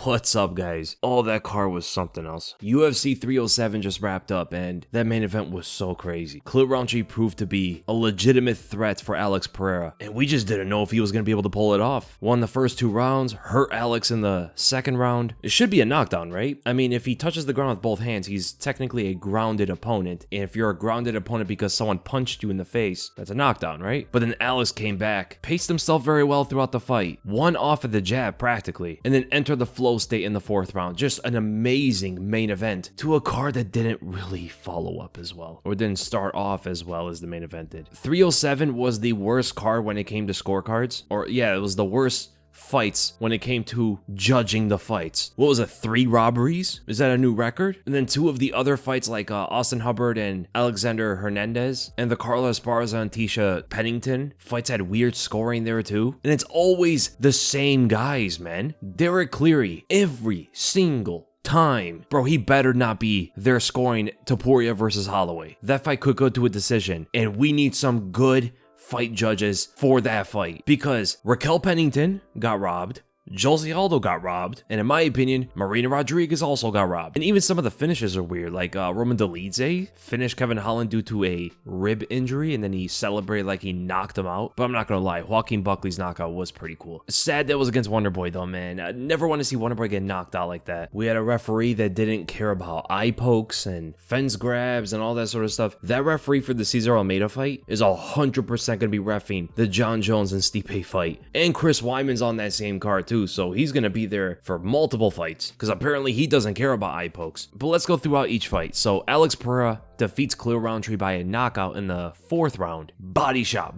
What's up, guys? Oh, that card was something else. UFC 307 just wrapped up, and that main event was so crazy. Khalil Rountree proved to be a legitimate threat for Alex Pereira, and we just didn't know if he was going to be able to pull it off. Won the first 2 rounds, hurt Alex in the second round. It should be a knockdown, right? I mean, if he touches the ground with both hands, he's technically a grounded opponent, and if you're a grounded opponent because someone punched you in the face, that's a knockdown, right? But then Alex came back, paced himself very well throughout the fight, won off of the jab practically, and then entered the flow state in the 4th round. Just an amazing main event to a card that didn't really follow up as well, or didn't start off as well as the main event did. 307 was the worst card when it came to scorecards, or yeah, it was the worst fights when it came to judging the fights. What was it, 3 robberies? Is that a new record? And then 2 of the other fights like Austin Hubbard and Alexander Hernandez, and the Carla Esparza and Tecia Pennington fights had weird scoring there too. And it's always the same guys, man. Derek Cleary, every single time. Bro, he better not be there scoring Potieira versus Holloway. That fight could go to a decision, and we need some good fight judges for that fight, because Raquel Pennington got robbed, Aldo got robbed, and in my opinion, Marina Rodriguez also got robbed. And even some of the finishes are weird, like Dolidze finished Kevin Holland due to a rib injury, and then he celebrated like he knocked him out. But I'm not gonna lie, Joaquin Buckley's knockout was pretty cool. Sad that was against Wonderboy though, man. I never want to see Wonderboy get knocked out like that. We had a referee that didn't care about eye pokes and fence grabs and all that sort of stuff. That referee for the Cesar Almeida fight is 100% gonna be reffing the John Jones and Stipe fight. And Chris Weidman's on that same card too, so he's gonna be there for multiple fights, because apparently he doesn't care about eye pokes. But let's go throughout each fight. So Alex Pereira defeats Khalil Rountree by a knockout in the 4th round. Body shot,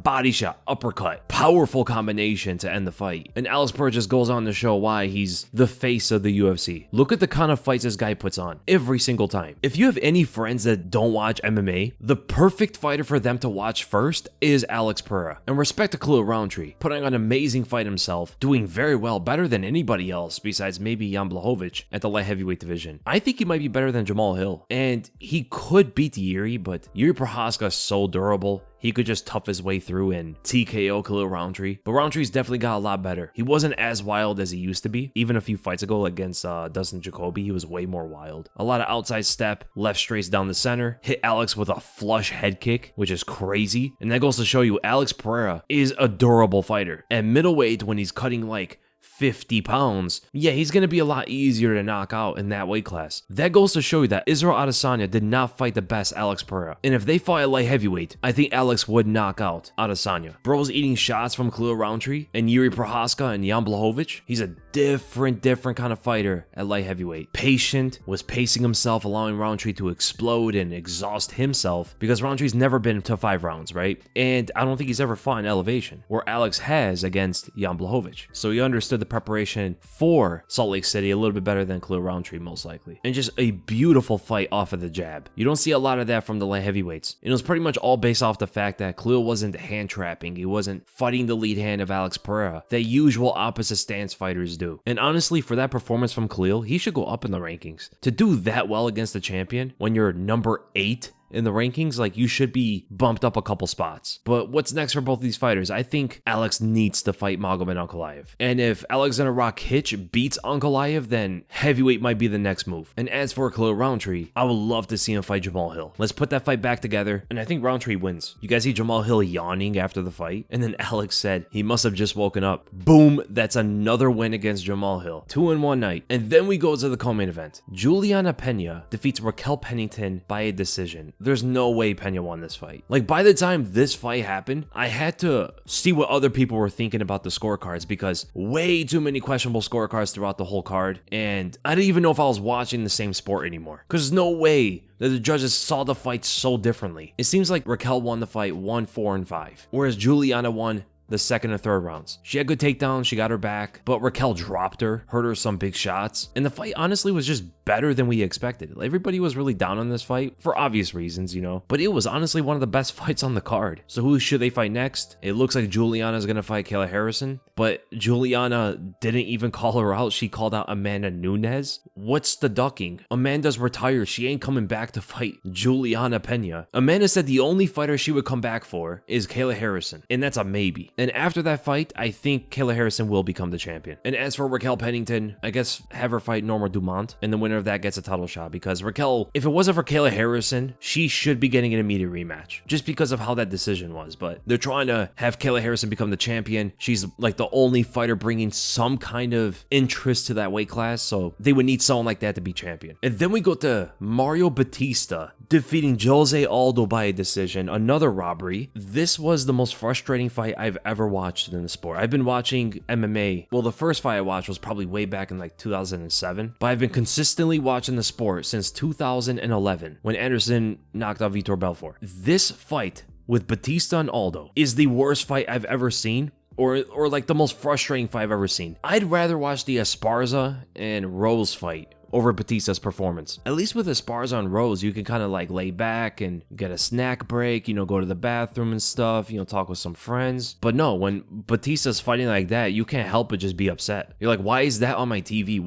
uppercut. Powerful combination to end the fight. And Alex Pereira just goes on to show why he's the face of the UFC. Look at the kind of fights this guy puts on every single time. If you have any friends that don't watch MMA, the perfect fighter for them to watch first is Alex Pereira. And respect to Khalil Rountree, putting on an amazing fight himself, doing very well, better than anybody else besides maybe Jan Blachowicz at the light heavyweight division. I think he might be better than Jamal Hill, and he could beat Ihor, but Ihor Prochazka is so durable. He could just tough his way through and TKO Khalil Rountree. But Rountree's definitely got a lot better. He wasn't as wild as he used to be. Even a few fights ago against Dustin Jacoby, he was way more wild. A lot of outside step, left straights down the center, hit Alex with a flush head kick, which is crazy. And that goes to show you Alex Pereira is a durable fighter. At middleweight, when he's cutting like 50 pounds, yeah, he's going to be a lot easier to knock out in that weight class. That goes to show you that Israel Adesanya did not fight the best Alex Pereira. And if they fought at light heavyweight, I think Alex would knock out Adesanya. Bro's eating shots from Khalil Rountree and Ihor Prochazka and Jan Blachowicz. He's a different kind of fighter at light heavyweight. Patient, was pacing himself, allowing Rountree to explode and exhaust himself, because Rountree's never been to 5 rounds, right? And I don't think he's ever fought in elevation, where Alex has against Jan Blachowicz. So he understood the preparation for Salt Lake City a little bit better than Khalil Rountree, most likely. And just a beautiful fight off of the jab. You don't see a lot of that from the light heavyweights. And it was pretty much all based off the fact that Khalil wasn't hand trapping. He wasn't fighting the lead hand of Alex Pereira, the usual opposite stance fighters do. And honestly, for that performance from Khalil, he should go up in the rankings. To do that well against the champion when you're number 8 in the rankings, like, you should be bumped up a couple spots. But what's next for both these fighters? I think Alex needs to fight Magomed Ankalaev. And if Alexander Rakic beats Ankalaev, then heavyweight might be the next move. And as for Khalil Rountree, I would love to see him fight Jamal Hill. Let's put that fight back together, and I think Rountree wins. You guys see Jamal Hill yawning after the fight? And then Alex said he must have just woken up. Boom, that's another win against Jamal Hill. 2 in one night. And then we go to the co-main event. Julianna Pena defeats Raquel Pennington by a decision. There's no way Pena won this fight. Like, by the time this fight happened, I had to see what other people were thinking about the scorecards, because way too many questionable scorecards throughout the whole card, and I didn't even know if I was watching the same sport anymore, because there's no way that the judges saw the fight so differently. It seems like Raquel won the fight 1, 4, and 5, whereas Julianna won the 2nd and 3rd rounds. She had good takedowns, she got her back, but Raquel dropped her, hurt her some big shots, and the fight honestly was just better than we expected. Everybody was really down on this fight for obvious reasons, you know, but it was honestly one of the best fights on the card. So who should they fight next? It looks like Julianna is going to fight Kayla Harrison, but Julianna didn't even call her out. She called out Amanda Nunes. What's the ducking? Amanda's retired. She ain't coming back to fight Julianna Pena. Amanda said the only fighter she would come back for is Kayla Harrison, and that's a maybe. And after that fight, I think Kayla Harrison will become the champion. And as for Raquel Pennington, I guess have her fight Norma Dumont, and the winner of that gets a title shot, because Raquel, if it wasn't for Kayla Harrison, she should be getting an immediate rematch, just because of how that decision was. But they're trying to have Kayla Harrison become the champion. She's like the only fighter bringing some kind of interest to that weight class, so they would need someone like that to be champion. And then we go to Mario Bautista defeating Jose Aldo by a decision, another robbery. This was the most frustrating fight I've ever watched in the sport. I've been watching MMA. Well, the first fight I watched was probably way back in like 2007, but I've been consistently watching the sport since 2011 when Anderson knocked out Vitor Belfort. This fight with Bautista and Aldo is the worst fight I've ever seen, or like the most frustrating fight I've ever seen. I'd rather watch the Esparza and Rose fight over Bautista's performance. At least with Esparza and Rose, you can kind of like lay back and get a snack break, you know, go to the bathroom and stuff, you know, talk with some friends. But no, when Bautista's fighting like that, you can't help but just be upset. You're like, why is that on my TV?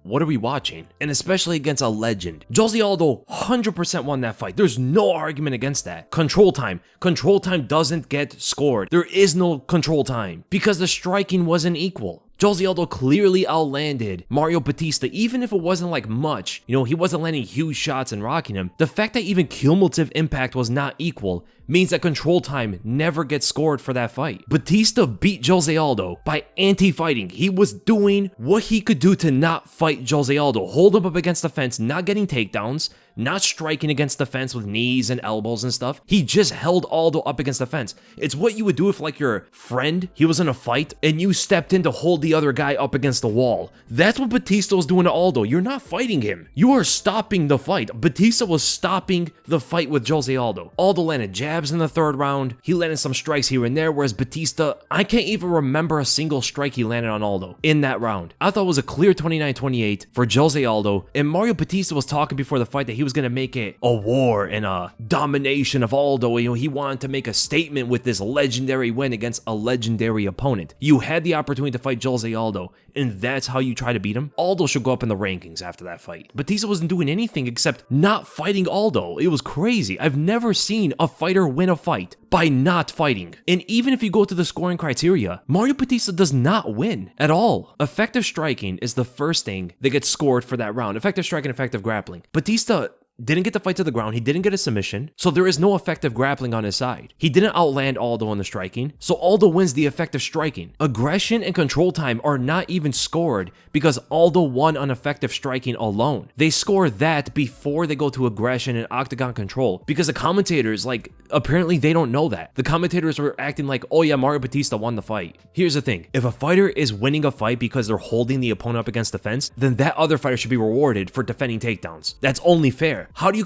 What are we watching? And especially against a legend. Jose Aldo 100% won that fight. There's no argument against that. Control time. Control time doesn't get scored. There is no control time because the striking wasn't equal. Jose Aldo clearly outlanded Mario Bautista, even if it wasn't like much. You know, he wasn't landing huge shots and rocking him. The fact that even cumulative impact was not equal means that control time never gets scored for that fight. Bautista beat Jose Aldo by anti-fighting. He was doing what he could do to not fight Jose Aldo. Hold him up against the fence, not getting takedowns, not striking against the fence with knees and elbows and stuff. He just held Aldo up against the fence. It's what you would do if like your friend, he was in a fight and you stepped in to hold the other guy up against the wall. That's what Bautista was doing to Aldo. You're not fighting him. You are stopping the fight. Bautista was stopping the fight with Jose Aldo. Aldo landed jabs in the third round. He landed some strikes here and there, whereas Bautista, I can't even remember a single strike he landed on Aldo in that round. I thought it was a clear 29-28 for Jose Aldo, and Mario Bautista was talking before the fight that he was going to make it a war and a domination of Aldo. You know, he wanted to make a statement with this legendary win against a legendary opponent. You had the opportunity to fight Jose Aldo, and that's how you try to beat him? Aldo should go up in the rankings after that fight. Bautista wasn't doing anything except not fighting Aldo. It was crazy. I've never seen a fighter win a fight by not fighting. And even if you go to the scoring criteria, Mario Bautista does not win at all. Effective striking is the first thing that gets scored for that round. Effective striking, effective grappling. Bautista didn't get the fight to the ground. He didn't get a submission, so there is no effective grappling on his side. He didn't outland Aldo on the striking, so Aldo wins the effective striking. Aggression and control time are not even scored because Aldo won on effective striking alone. They score that before they go to aggression and octagon control because the commentators, like, apparently they don't know that. The commentators were acting like, oh yeah, Mario Bautista won the fight. Here's the thing. If a fighter is winning a fight because they're holding the opponent up against the fence, then that other fighter should be rewarded for defending takedowns. That's only fair. How do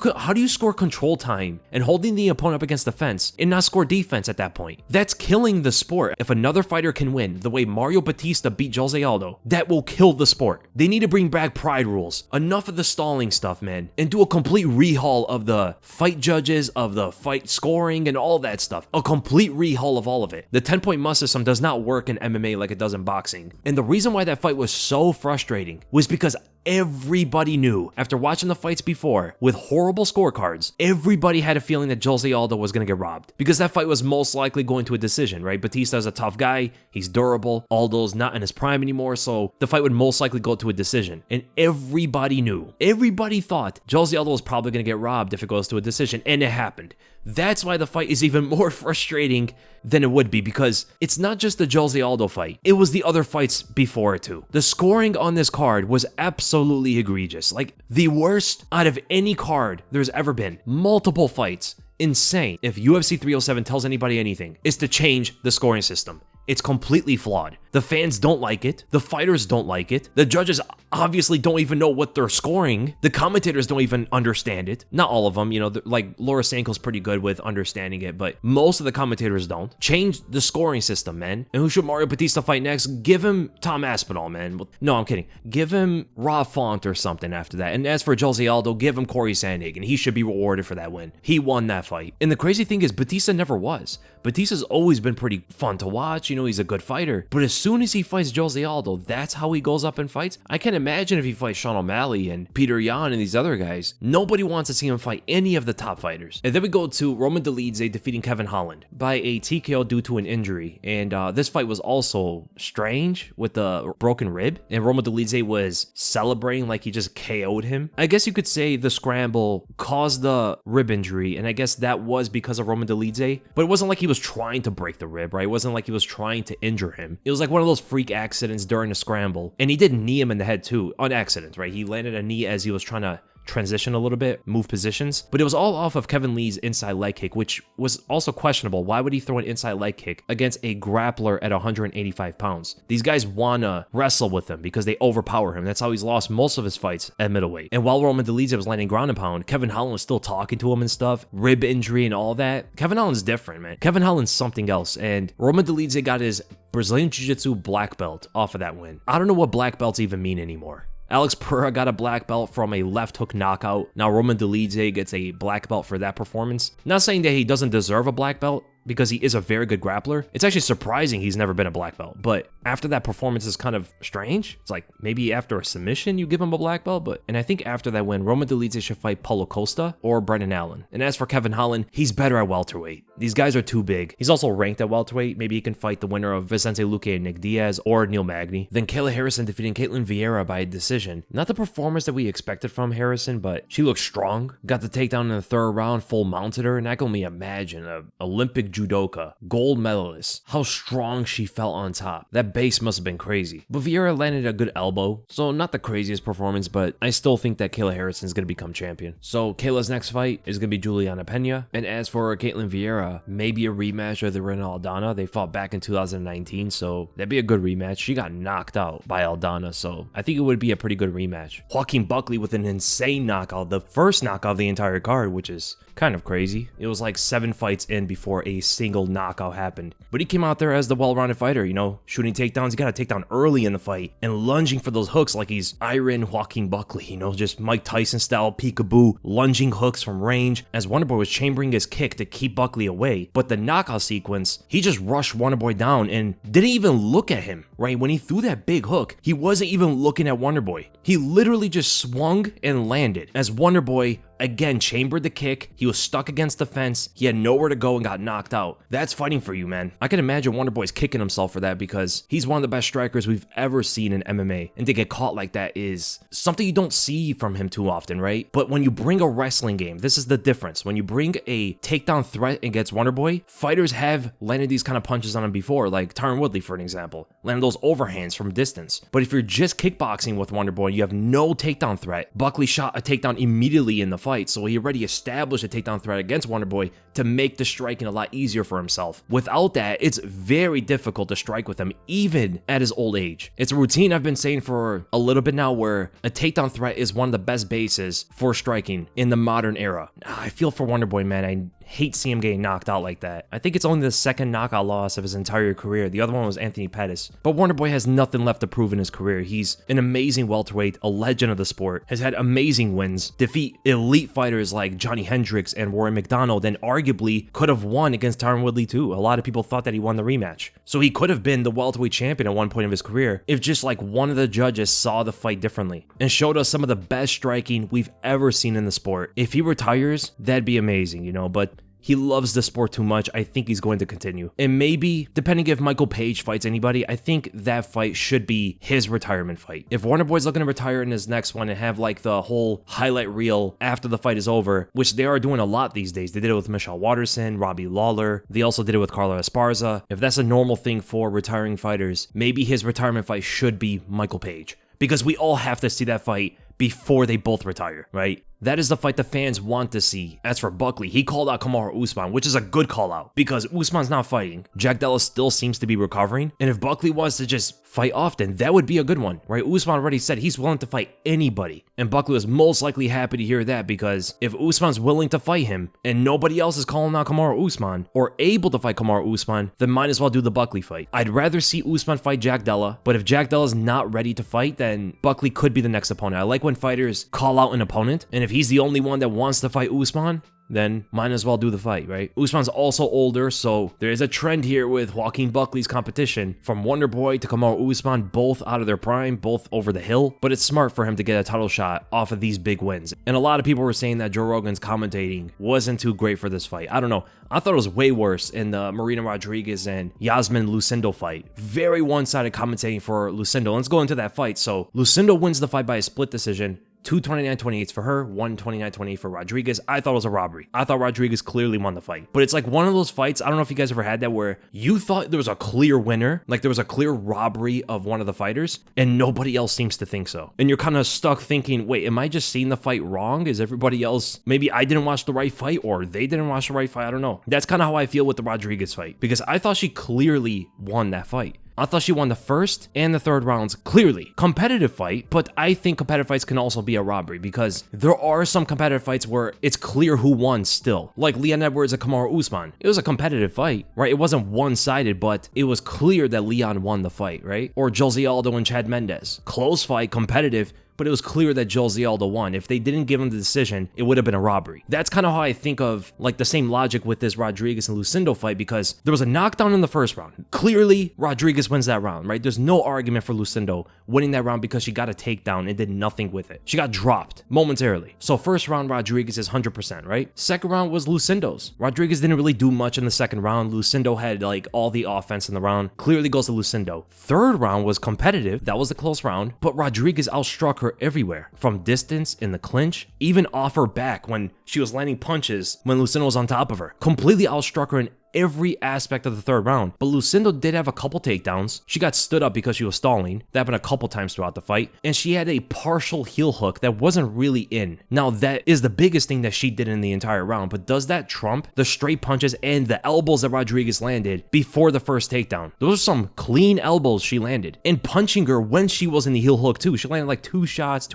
you score control time and holding the opponent up against the fence and not score defense at that point? That's killing the sport. If another fighter can win the way Mario Bautista beat Jose Aldo, that will kill the sport. They need to bring back pride rules. Enough of the stalling stuff, man, and do a complete rehaul of the fight judges, of the fight scoring and all that stuff. A complete rehaul of all of it. The 10-point must system does not work in MMA like it does in boxing. And the reason why that fight was so frustrating was because everybody knew, after watching the fights before with horrible scorecards, everybody had a feeling that Jose Aldo was going to get robbed because that fight was most likely going to a decision, right? Bautista's a tough guy. He's durable. Aldo's not in his prime anymore, so the fight would most likely go to a decision. And everybody knew. Everybody thought Jose Aldo was probably going to get robbed if it goes to a decision, and it happened. That's why the fight is even more frustrating than it would be, because it's not just the Jose Aldo fight. It was the other fights before it too. The scoring on this card was absolutely egregious. Like the worst out of any card there's ever been. Multiple fights. Insane. If UFC 307 tells anybody anything, it's to change the scoring system. It's completely flawed. The fans don't like it. The fighters don't like it. The judges obviously don't even know what they're scoring. The commentators don't even understand it. Not all of them, you know, like Laura Sanko's pretty good with understanding it, but most of the commentators don't. Change the scoring system, man. And who should Mario Bautista fight next? Give him Tom Aspinall, man. No, I'm kidding. Give him Rob Font or something after that. And as for Jose Aldo, give him Corey Sandhagen. He should be rewarded for that win. He won that fight. And the crazy thing is, Bautista never was. Bautista's always been pretty fun to watch. You know, he's a good fighter. But as soon as he fights Jose Aldo, that's how he goes up in fights. I can't imagine if he fights Sean O'Malley and Peter Yan and these other guys. Nobody wants to see him fight any of the top fighters. And then we go to Roman Dolidze defeating Kevin Holland by a TKO due to an injury. And this fight was also strange with the broken rib. And Roman Dolidze was celebrating like he just KO'd him. I guess you could say the scramble caused the rib injury. And I guess that was because of Roman Dolidze. But it wasn't like he was trying to break the rib, right? It wasn't like he was trying to injure him. It was like one of those freak accidents during a scramble. And he did knee him in the head too, on accident, right? He landed a knee as he was trying to transition a little bit, move positions, but it was all off of Kevin Lee's inside leg kick, which was also questionable. Why would he throw an inside leg kick against a grappler at 185 pounds? These guys want to wrestle with him because they overpower him. That's how he's lost most of his fights at middleweight. And while Roman Dolidze was landing ground and pound, Kevin Holland was still talking to him and stuff, rib injury and all that. Kevin Holland's different, man. Kevin Holland's something else, and Roman Dolidze got his Brazilian Jiu-Jitsu black belt off of that win. I don't know what black belts even mean anymore. Alex Pereira got a black belt from a left hook knockout. Now Roman Dolidze gets a black belt for that performance. Not saying that he doesn't deserve a black belt, because he is a very good grappler. It's actually surprising he's never been a black belt, but after that performance is kind of strange. It's like maybe after a submission you give him a black belt, and I think after that win, Roman Dolidze should fight Paulo Costa or Brendan Allen. And as for Kevin Holland, he's better at welterweight. These guys are too big. He's also ranked at welterweight. Maybe he can fight the winner of Vicente Luque and Nick Diaz or Neil Magny. Then Kayla Harrison defeating Ketlen Vieira by decision. Not the performance that we expected from Harrison, but she looked strong. Got the takedown in the third round, full mounted her, and I can only imagine an Olympic judoka, gold medalist, how strong she felt on top. That base must have been crazy. But Vieira landed a good elbow, so not the craziest performance, but I still think that Kayla Harrison is going to become champion. So Kayla's next fight is going to be Julianna Pena, and as for Ketlen Vieira, maybe a rematch of the Reina Aldana. They fought back in 2019, so that'd be a good rematch. She got knocked out by Aldana, so I think it would be a pretty good rematch. Joaquin Buckley with an insane knockout, the first knockout of the entire card, which is kind of crazy. It was like 7 fights in before a single knockout happened. But he came out there as the well-rounded fighter, you know, shooting takedowns. He got a takedown early in the fight and lunging for those hooks like he's Iron Joaquin Buckley, you know, just Mike Tyson style peekaboo, lunging hooks from range as Wonderboy was chambering his kick to keep Buckley away. But the knockout sequence, he just rushed Wonderboy down and didn't even look at him, right? When he threw that big hook, he wasn't even looking at Wonderboy. He literally just swung and landed as Wonderboy again chambered the kick. He was stuck against the fence. He had nowhere to go and got knocked out. That's fighting for you, man. I can imagine Wonderboy's kicking himself for that because he's one of the best strikers we've ever seen in MMA. And to get caught like that is something you don't see from him too often, right? But when you bring a wrestling game, this is the difference. When you bring a takedown threat against Wonderboy, fighters have landed these kind of punches on him before, like Tyron Woodley, for an example. Landed those overhands from distance. But if you're just kickboxing with Wonderboy, you have no takedown threat. Buckley shot a takedown immediately in the fight, so he already established a takedown threat against Wonderboy to make the striking a lot easier for himself. Without that, it's very difficult to strike with him, even at his old age. It's a routine I've been saying for a little bit now where a takedown threat is one of the best bases for striking in the modern era. I feel for Wonderboy, man. I hate seeing him getting knocked out like that. I think it's only the second knockout loss of his entire career. The other one was Anthony Pettis. But Wonderboy has nothing left to prove in his career. He's an amazing welterweight, a legend of the sport, has had amazing wins, defeat elite fighters like Johnny Hendricks and Rory McDonald, and arguably could have won against Tyron Woodley too. A lot of people thought that he won the rematch. So he could have been the welterweight champion at one point of his career if just like one of the judges saw the fight differently and showed us some of the best striking we've ever seen in the sport. If he retires, that'd be amazing, you know, but he loves the sport too much. I think he's going to continue. And maybe, depending if Michael Page fights anybody, I think that fight should be his retirement fight. If Wonderboy's looking to retire in his next one and have like the whole highlight reel after the fight is over, which they are doing a lot these days. They did it with Michelle Watterson, Robbie Lawler. They also did it with Carla Esparza. If that's a normal thing for retiring fighters, maybe his retirement fight should be Michael Page. Because we all have to see that fight before they both retire, right? That is the fight the fans want to see. As for Buckley, he called out Kamaru Usman, which is a good call out because Usman's not fighting. Jack Della still seems to be recovering, and if Buckley wants to just fight often, that would be a good one, right? Usman already said he's willing to fight anybody, and Buckley was most likely happy to hear that because if Usman's willing to fight him and nobody else is calling out Kamaru Usman or able to fight Kamaru Usman, then might as well do the Buckley fight. I'd rather see Usman fight Jack Della, but if Jack Della's not ready to fight, then Buckley could be the next opponent. I like when fighters call out an opponent, and if he's the only one that wants to fight Usman, then might as well do the fight, right? Usman's also older, so there is a trend here with Joaquin Buckley's competition from Wonder Boy to Kamaru Usman, both out of their prime, both over the hill, but it's smart for him to get a title shot off of these big wins. And a lot of people were saying that Joe Rogan's commentating wasn't too great for this fight. I don't know. I thought it was way worse in the Marina Rodriguez and Iasmin Lucindo fight. Very one-sided commentating for Lucindo. Let's go into that fight. So Lucindo wins the fight by a split decision. 229-28 for her, 129-28 for Rodriguez. I thought it was a robbery. I thought Rodriguez clearly won the fight. But it's like one of those fights, I don't know if you guys ever had that, where you thought there was a clear winner, like there was a clear robbery of one of the fighters, and nobody else seems to think so. And you're kind of stuck thinking, wait, am I just seeing the fight wrong? Is everybody else, maybe I didn't watch the right fight, or they didn't watch the right fight? I don't know. That's kind of how I feel with the Rodriguez fight, because I thought she clearly won that fight. I thought she won the first and the third rounds clearly. Competitive fight, but I think competitive fights can also be a robbery because there are some competitive fights where it's clear who won still. Like Leon Edwards and Kamaru Usman. It was a competitive fight, right? It wasn't one-sided, but it was clear that Leon won the fight, right? Or Jose Aldo and Chad Mendes. Close fight, competitive, but it was clear that Jose Aldo won. If they didn't give him the decision, it would have been a robbery. That's kind of how I think of like the same logic with this Rodriguez and Lucindo fight because there was a knockdown in the first round. Clearly, Rodriguez wins that round, right? There's no argument for Lucindo winning that round because she got a takedown and did nothing with it. She got dropped momentarily. So first round, Rodriguez is 100%, right? Second round was Lucindo's. Rodriguez didn't really do much in the second round. Lucindo had like all the offense in the round. Clearly goes to Lucindo. Third round was competitive. That was the close round, but Rodriguez outstruck her everywhere, from distance, in the clinch, even off her back when she was landing punches when Lucindo was on top of her. Completely outstruck her in every aspect of the third round. But Lucindo did have a couple takedowns. She got stood up because she was stalling. That happened a couple times throughout the fight. And she had a partial heel hook that wasn't really in. Now that is the biggest thing that she did in the entire round, but does that trump the straight punches and the elbows that Rodriguez landed before the first takedown? Those are some clean elbows she landed. And punching her when she was in the heel hook too. She landed like 2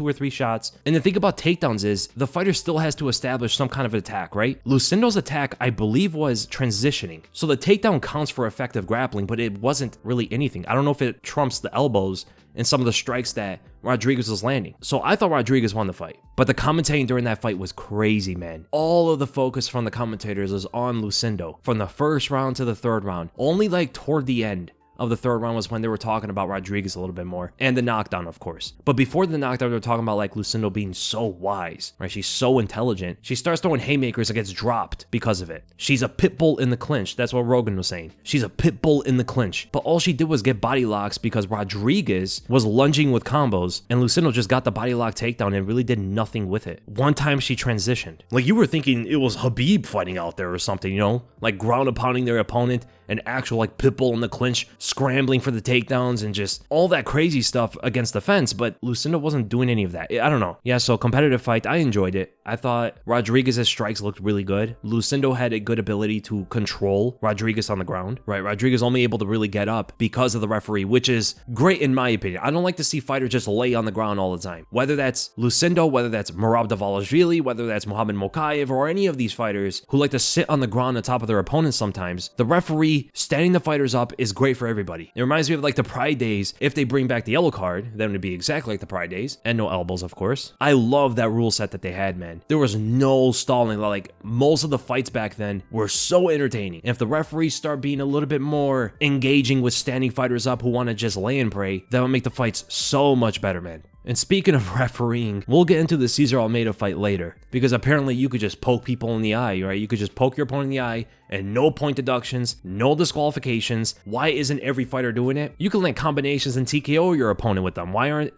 or 3 shots. And the thing about takedowns is the fighter still has to establish some kind of attack, right? Lucindo's attack, I believe, was transitioning. So the takedown counts for effective grappling, but it wasn't really anything. I don't know if it trumps the elbows and some of the strikes that Rodriguez was landing. So I thought Rodriguez won the fight. But the commentating during that fight was crazy, man. All of the focus from the commentators was on Lucindo from the first round to the third round. Only like toward the end of the third round was when they were talking about Rodriguez a little bit more, and the knockdown, of course. But before the knockdown, they were talking about like Lucindo being so wise, right? She's so intelligent. She starts throwing haymakers and gets dropped because of it. She's a pit bull in the clinch. That's what Rogan was saying. She's a pit bull in the clinch. But all she did was get body locks because Rodriguez was lunging with combos, and Lucindo just got the body lock takedown and really did nothing with it. One time she transitioned. Like you were thinking it was Khabib fighting out there or something, you know? Like ground and pounding their opponent, an actual like pit bull in the clinch, scrambling for the takedowns and just all that crazy stuff against the fence, but Lucindo wasn't doing any of that. I don't know. Yeah, so competitive fight, I enjoyed it. I thought Rodriguez's strikes looked really good. Lucindo had a good ability to control Rodriguez on the ground, right? Rodriguez only able to really get up because of the referee, which is great in my opinion. I don't like to see fighters just lay on the ground all the time. Whether that's Lucindo, whether that's Merab Dvalishvili, whether that's Muhammad Mokaev, or any of these fighters who like to sit on the ground on top of their opponents sometimes, the referee standing the fighters up is great for everybody. It reminds me of like the Pride days. If they bring back the yellow card, then it would be exactly like the Pride days, and no elbows, of course. I love that rule set that they had, man. There was no stalling. Like most of the fights back then were so entertaining. And if the referees start being a little bit more engaging with standing fighters up who want to just lay and pray, that would make the fights so much better, man. And speaking of refereeing, we'll get into the Cesar Almeida fight later, because apparently you could just poke people in the eye, right? You could just poke your opponent in the eye and no point deductions, no disqualifications. Why isn't every fighter doing it? You can land combinations and TKO your opponent with them. Why aren't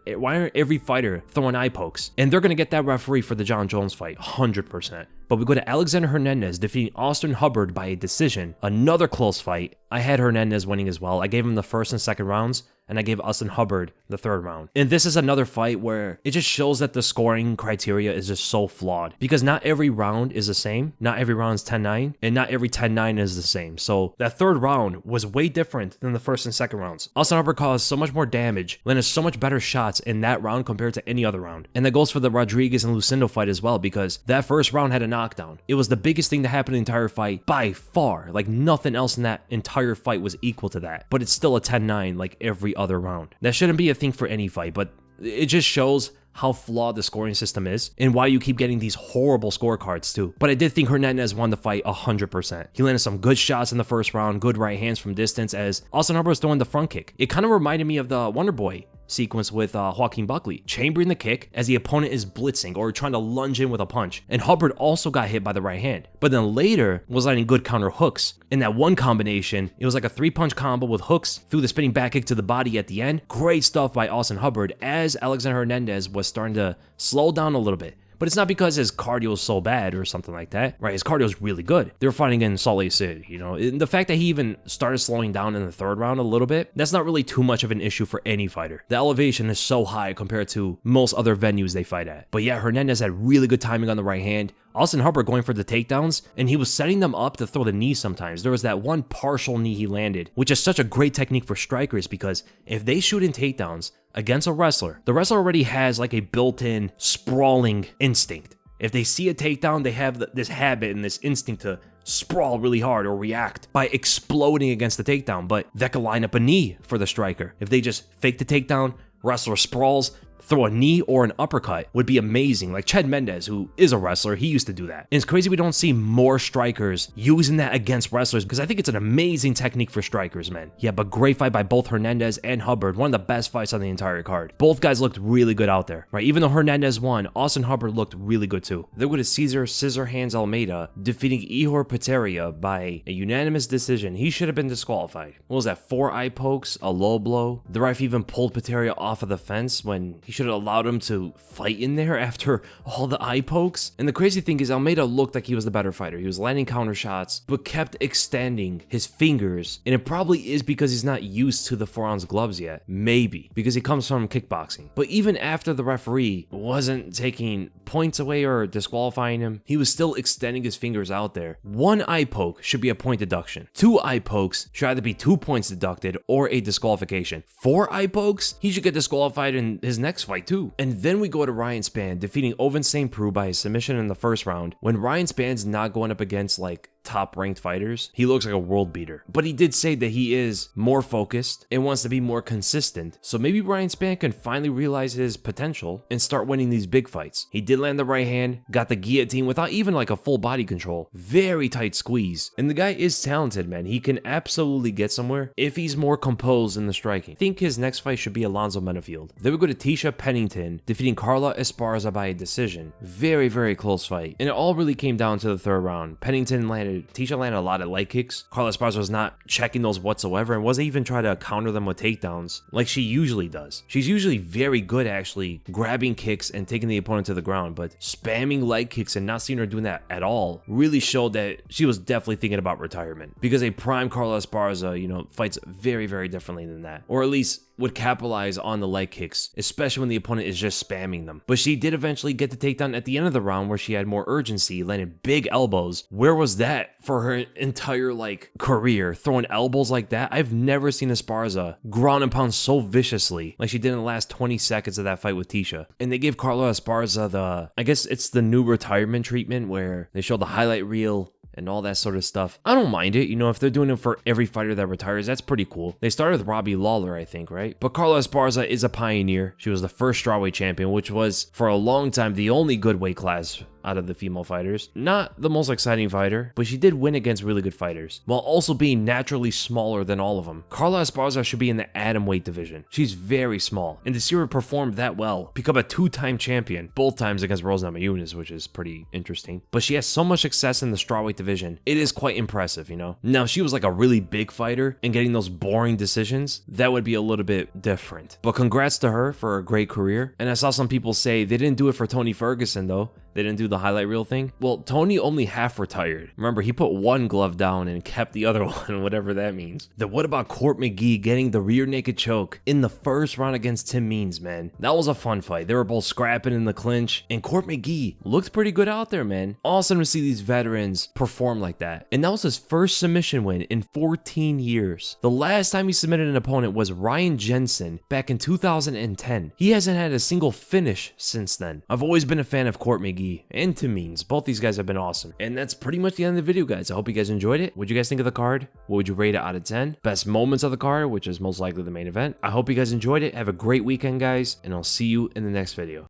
every fighter throwing eye pokes? And they're going to get that referee for the John Jones fight, 100%. But we go to Alexander Hernandez defeating Austin Hubbard by a decision. Another close fight. I had Hernandez winning as well. I gave him the first and second rounds, and I gave Austin Hubbard the third round. And this is another fight where it just shows that the scoring criteria is just so flawed, because not every round is the same. Not every round is 10-9, and not every 10-9 is the same. So that third round was way different than the first and second rounds. Austin Hubbard caused so much more damage, landed so much better shots in that round compared to any other round. And that goes for the Rodriguez and Lucindo fight as well, because that first round had a knockdown. It was the biggest thing to happen in the entire fight by far. Like nothing else in that entire fight was equal to that. But it's still a 10-9 like every other round. That shouldn't be a thing for any fight, but it just shows how flawed the scoring system is and why you keep getting these horrible scorecards too. But I did think Hernandez won the fight 100%. He landed some good shots in the first round, good right hands from distance as Austin Hubbard was throwing the front kick. It kind of reminded me of the Wonder Boy sequence with Joaquin Buckley, chambering the kick as the opponent is blitzing or trying to lunge in with a punch. And Hubbard also got hit by the right hand, but then later was landing good counter hooks. In that one combination, it was like a 3-punch combo with hooks through the spinning back kick to the body at the end. Great stuff by Austin Hubbard as Alexander Hernandez was starting to slow down a little bit. But it's not because his cardio is so bad or something like that, right? His cardio is really good. They were fighting in Salt Lake City, you know? And the fact that he even started slowing down in the third round a little bit, that's not really too much of an issue for any fighter. The elevation is so high compared to most other venues they fight at. But yeah, Hernandez had really good timing on the right hand. Austin Hubbard going for the takedowns, and he was setting them up to throw the knee sometimes. There was that one partial knee he landed, which is such a great technique for strikers because if they shoot in takedowns against a wrestler, the wrestler already has like a built-in sprawling instinct. If they see a takedown, they have this habit and this instinct to sprawl really hard or react by exploding against the takedown, but that could line up a knee for the striker. If they just fake the takedown, wrestler sprawls, throw a knee or an uppercut would be amazing. Like Chad Mendes, who is a wrestler, he used to do that. And it's crazy we don't see more strikers using that against wrestlers because I think it's an amazing technique for strikers, man. Yeah, but great fight by both Hernandez and Hubbard. One of the best fights on the entire card. Both guys looked really good out there, right? Even though Hernandez won, Austin Hubbard looked really good too. Then we go to Cesar Scissor Hands Almeida defeating Ihor Potieira by a unanimous decision. He should have been disqualified. What was that? 4 eye pokes, a low blow. The ref even pulled Potieira off of the fence when he should have allowed him to fight in there after all the eye pokes. And the crazy thing is Almeida looked like he was the better fighter. He was landing counter shots, but kept extending his fingers. And it probably is because he's not used to the 4-ounce gloves yet. Maybe because he comes from kickboxing. But even after the referee wasn't taking points away or disqualifying him, he was still extending his fingers out there. 1 eye poke should be a point deduction. 2 eye pokes should either be 2 points deducted or a disqualification. 4 eye pokes, he should get disqualified in his next fight too. And then we go to Ryan Spann defeating Ovince Preux by a submission in the first round. When Ryan Spann's not going up against like top ranked fighters, he looks like a world beater. But he did say that he is more focused and wants to be more consistent. So maybe Ryan Spann can finally realize his potential and start winning these big fights. He did land the right hand, got the guillotine without even like a full body control. Very tight squeeze. And the guy is talented, man. He can absolutely get somewhere if he's more composed in the striking. I think his next fight should be Alonzo Menafield. Then we go to Tecia Pennington defeating Carla Esparza by a decision. Very, very close fight. And it all really came down to the third round. Tecia landed a lot of leg kicks. Carla Esparza was not checking those whatsoever and wasn't even trying to counter them with takedowns like she usually does. She's usually very good at actually grabbing kicks and taking the opponent to the ground, but spamming leg kicks and not seeing her doing that at all really showed that she was definitely thinking about retirement, because a prime Carla Esparza, you know, fights very, very differently than that, or at least would capitalize on the leg kicks, especially when the opponent is just spamming them. But she did eventually get the takedown at the end of the round where she had more urgency, landing big elbows. Where was that for her entire like career? Throwing elbows like that? I've never seen Esparza ground and pound so viciously like she did in the last 20 seconds of that fight with Tecia. And they gave Carla Esparza I guess it's the new retirement treatment where they show the highlight reel and all that sort of stuff. I don't mind it, you know, if they're doing it for every fighter that retires, that's pretty cool. They started with Robbie Lawler, I think, right? But Carla Esparza is a pioneer. She was the first strawweight champion, which was, for a long time, the only good weight class out of the female fighters. Not the most exciting fighter, but she did win against really good fighters, while also being naturally smaller than all of them. Carla Esparza should be in the atomweight division. She's very small, and to see her perform that well, become a 2-time champion, both times against Rose Namajunas, which is pretty interesting. But she has so much success in the strawweight division, it is quite impressive, you know? Now, if she was like a really big fighter and getting those boring decisions, that would be a little bit different. But congrats to her for a great career. And I saw some people say they didn't do it for Tony Ferguson though. They didn't do the highlight reel thing. Well, Tony only half retired. Remember, he put one glove down and kept the other one, whatever that means. Then what about Court McGee getting the rear naked choke in the first round against Tim Means, man? That was a fun fight. They were both scrapping in the clinch, and Court McGee looked pretty good out there, man. Awesome to see these veterans perform like that. And that was his first submission win in 14 years. The last time he submitted an opponent was Ryan Jensen back in 2010. He hasn't had a single finish since then. I've always been a fan of Court McGee and Tim Means. Both these guys have been awesome. And that's pretty much the end of the video, guys. I hope you guys enjoyed it. What'd you guys think of the card? What would you rate it out of 10? Best moments of the card, which is most likely the main event. I hope you guys enjoyed it. Have a great weekend, guys, and I'll see you in the next video.